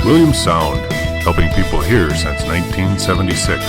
Williams Sound, helping people hear since 1976.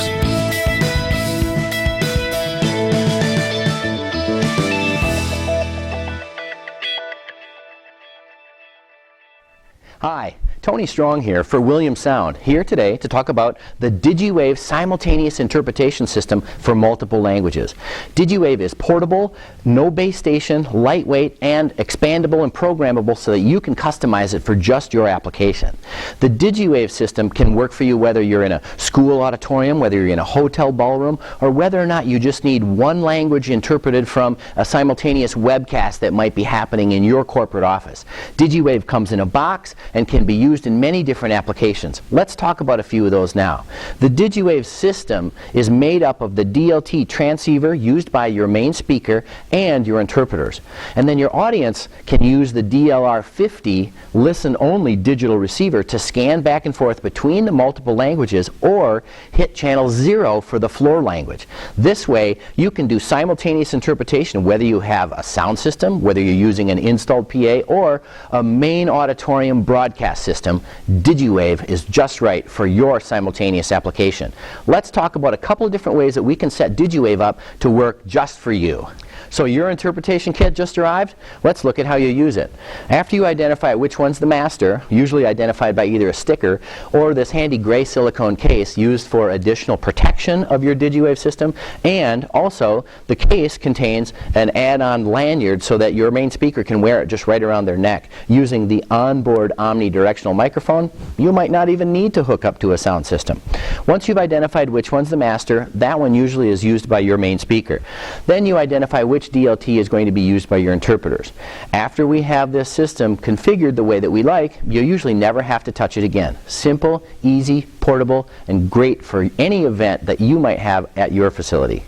Hi, Tony Strong here for Williams Sound, here today to talk about the DigiWave Simultaneous Interpretation System for multiple languages. DigiWave is portable, no base station, lightweight, and expandable and programmable so that you can customize it for just your application. The DigiWave system can work for you whether you're in a school auditorium, whether you're in a hotel ballroom, or whether or not you just need one language interpreted from a simultaneous webcast that might be happening in your corporate office. DigiWave comes in a box and can be used in many different applications. Let's talk about a few of those now. The DigiWave system is made up of the DLT transceiver used by your main speaker and your interpreters. And then your audience can use the DLR50 listen-only digital receiver to scan back and forth between the multiple languages or hit channel 0 for the floor language. This way you can do simultaneous interpretation whether you have a sound system, whether you're using an installed PA or a main auditorium broadcast system. DigiWave is just right for your simultaneous application. Let's talk about a couple of different ways that we can set DigiWave up to work just for you. So your interpretation kit just arrived? Let's look at how you use it. After you identify which one's the master, usually identified by either a sticker or this handy gray silicone case used for additional protection of your DigiWave system, and also the case contains an add-on lanyard so that your main speaker can wear it just right around their neck. Using the onboard omnidirectional microphone, you might not even need to hook up to a sound system. Once you've identified which one's the master, that one usually is used by your main speaker. Then you identify which DLT is going to be used by your interpreters. After we have this system configured the way that we like, you usually never have to touch it again. Simple, easy, portable, and great for any event that you might have at your facility.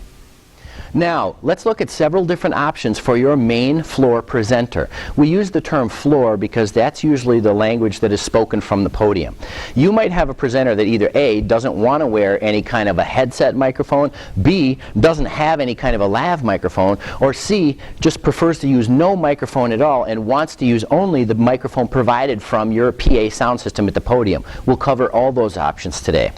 Now, let's look at several different options for your main floor presenter. We use the term floor because that's usually the language that is spoken from the podium. You might have a presenter that either A, doesn't want to wear any kind of a headset microphone, B, doesn't have any kind of a lav microphone, or C, just prefers to use no microphone at all and wants to use only the microphone provided from your PA sound system at the podium. We'll cover all those options today.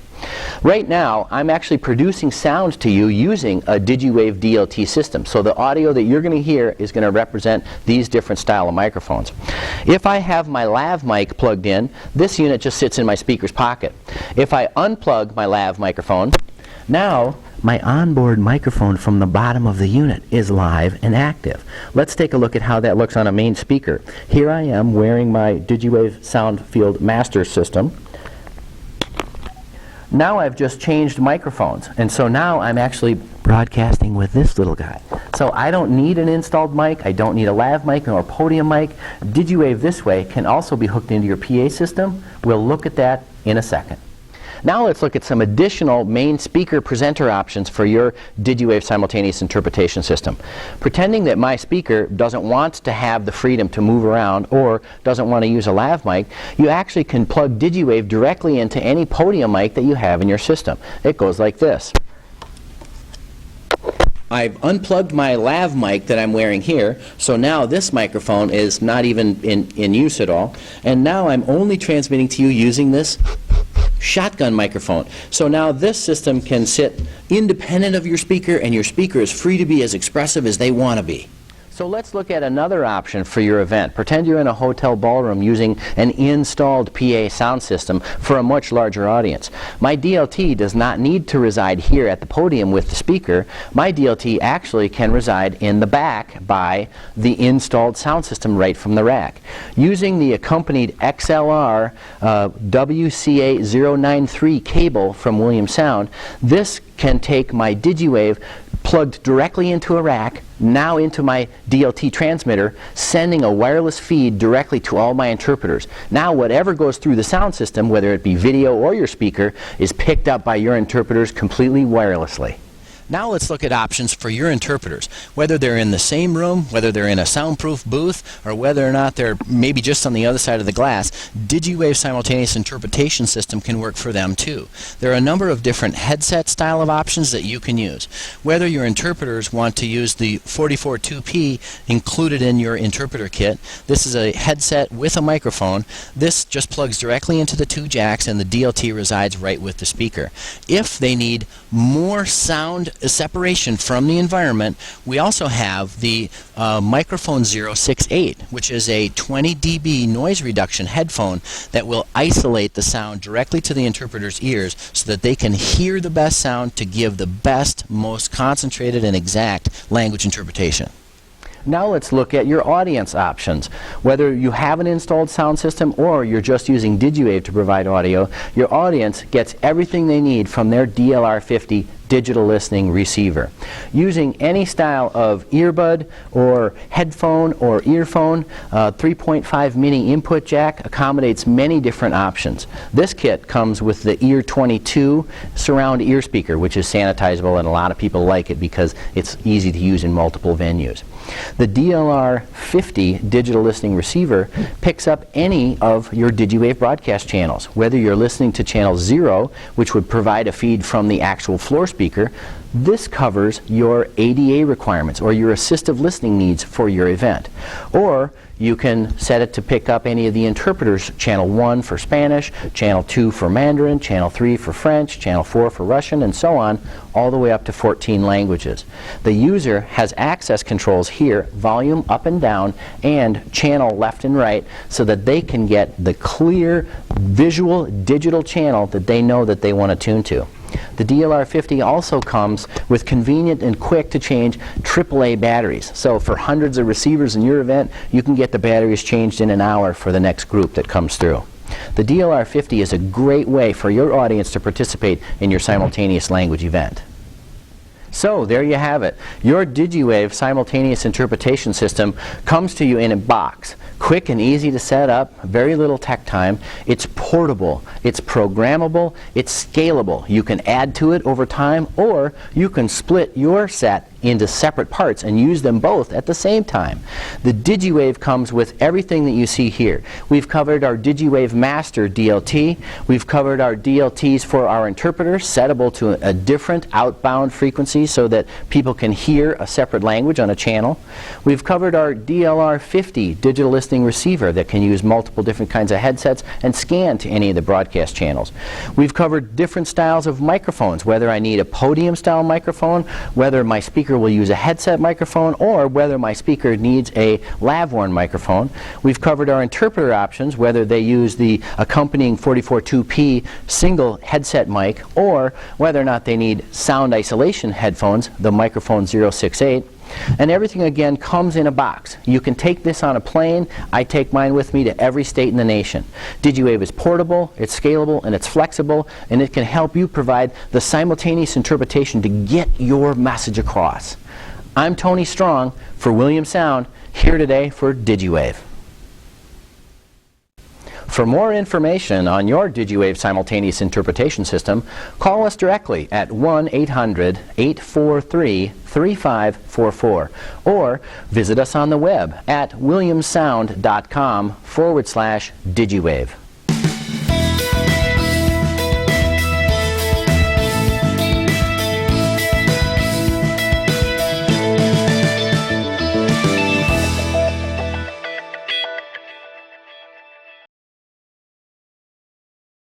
Right now, I'm actually producing sound to you using a DigiWave DLT system. So the audio that you're going to hear is going to represent these different style of microphones. If I have my lav mic plugged in, this unit just sits in my speaker's pocket. If I unplug my lav microphone, now my onboard microphone from the bottom of the unit is live and active. Let's take a look at how that looks on a main speaker. Here I am wearing my DigiWave Sound Field Master system. Now I've just changed microphones, and so now I'm actually broadcasting with this little guy. So I don't need an installed mic, I don't need a lav mic or a podium mic. DigiWave this way can also be hooked into your PA system. We'll look at that in a second. Now let's look at some additional main speaker presenter options for your DigiWave simultaneous interpretation system. Pretending that my speaker doesn't want to have the freedom to move around or doesn't want to use a lav mic, you actually can plug DigiWave directly into any podium mic that you have in your system. It goes like this. I've unplugged my lav mic that I'm wearing here, so now this microphone is not even in use at all, and now I'm only transmitting to you using this shotgun microphone. So now this system can sit independent of your speaker, and your speaker is free to be as expressive as they want to be. So let's look at another option for your event. Pretend you're in a hotel ballroom using an installed PA sound system for a much larger audience. My DLT does not need to reside here at the podium with the speaker. My DLT actually can reside in the back by the installed sound system right from the rack. Using the accompanied XLR WCA093 cable from Williams Sound, this can take my DigiWave plugged directly into a rack, now into my DLT transmitter, sending a wireless feed directly to all my interpreters. Now whatever goes through the sound system, whether it be video or your speaker, is picked up by your interpreters completely wirelessly. Now let's look at options for your interpreters. Whether they're in the same room, whether they're in a soundproof booth, or whether or not they're maybe just on the other side of the glass, DigiWave Simultaneous Interpretation System can work for them too. There are a number of different headset style of options that you can use. Whether your interpreters want to use the 44.2p included in your interpreter kit, this is a headset with a microphone. This just plugs directly into the two jacks and the DLT resides right with the speaker. If they need more sound separation from the environment, we also have the microphone 068, which is a 20 dB noise reduction headphone that will isolate the sound directly to the interpreter's ears so that they can hear the best sound to give the best, most concentrated and exact language interpretation. Now let's look at your audience options. Whether you have an installed sound system or you're just using DigiWave to provide audio, your audience gets everything they need from their DLR50 digital listening receiver. Using any style of earbud or headphone or earphone, 3.5 mini input jack accommodates many different options. This kit comes with the Ear 22 surround ear speaker, which is sanitizable, and a lot of people like it because it's easy to use in multiple venues. The DLR50 digital listening receiver picks up any of your DigiWave broadcast channels. Whether you're listening to channel 0, which would provide a feed from the actual floor speaker, this covers your ADA requirements or your assistive listening needs for your event. Or you can set it to pick up any of the interpreters, channel 1 for Spanish, channel 2 for Mandarin, channel 3 for French, channel 4 for Russian, and so on, all the way up to 14 languages. The user has access controls here, volume up and down, and channel left and right, so that they can get the clear visual digital channel that they know that they want to tune to. The DLR50 also comes with convenient and quick to change AAA batteries. So for hundreds of receivers in your event, you can get the batteries changed in an hour for the next group that comes through. The DLR50 is a great way for your audience to participate in your simultaneous language event. So there you have it. Your DigiWave Simultaneous Interpretation System comes to you in a box. Quick and easy to set up, very little tech time. It's portable, it's programmable, it's scalable. You can add to it over time, or you can split your set into separate parts and use them both at the same time. The DigiWave comes with everything that you see here. We've covered our DigiWave Master DLT. We've covered our DLTs for our interpreters, settable to a different outbound frequency so that people can hear a separate language on a channel. We've covered our DLR50 digital listening receiver that can use multiple different kinds of headsets and scan to any of the broadcast channels. We've covered different styles of microphones, whether I need a podium style microphone, whether my speaker will use a headset microphone, or whether my speaker needs a lav-worn microphone. We've covered our interpreter options, whether they use the accompanying 44.2p single headset mic, or whether or not they need sound isolation headphones, the microphone 068. And everything again comes in a box. You can take this on a plane. I take mine with me to every state in the nation. DigiWave is portable, it's scalable, and it's flexible, and it can help you provide the simultaneous interpretation to get your message across. I'm Tony Strong for William Sound, here today for DigiWave. For more information on your DigiWave Simultaneous Interpretation System, call us directly at 1-800-843-3544 or visit us on the web at williamsound.com/DigiWave.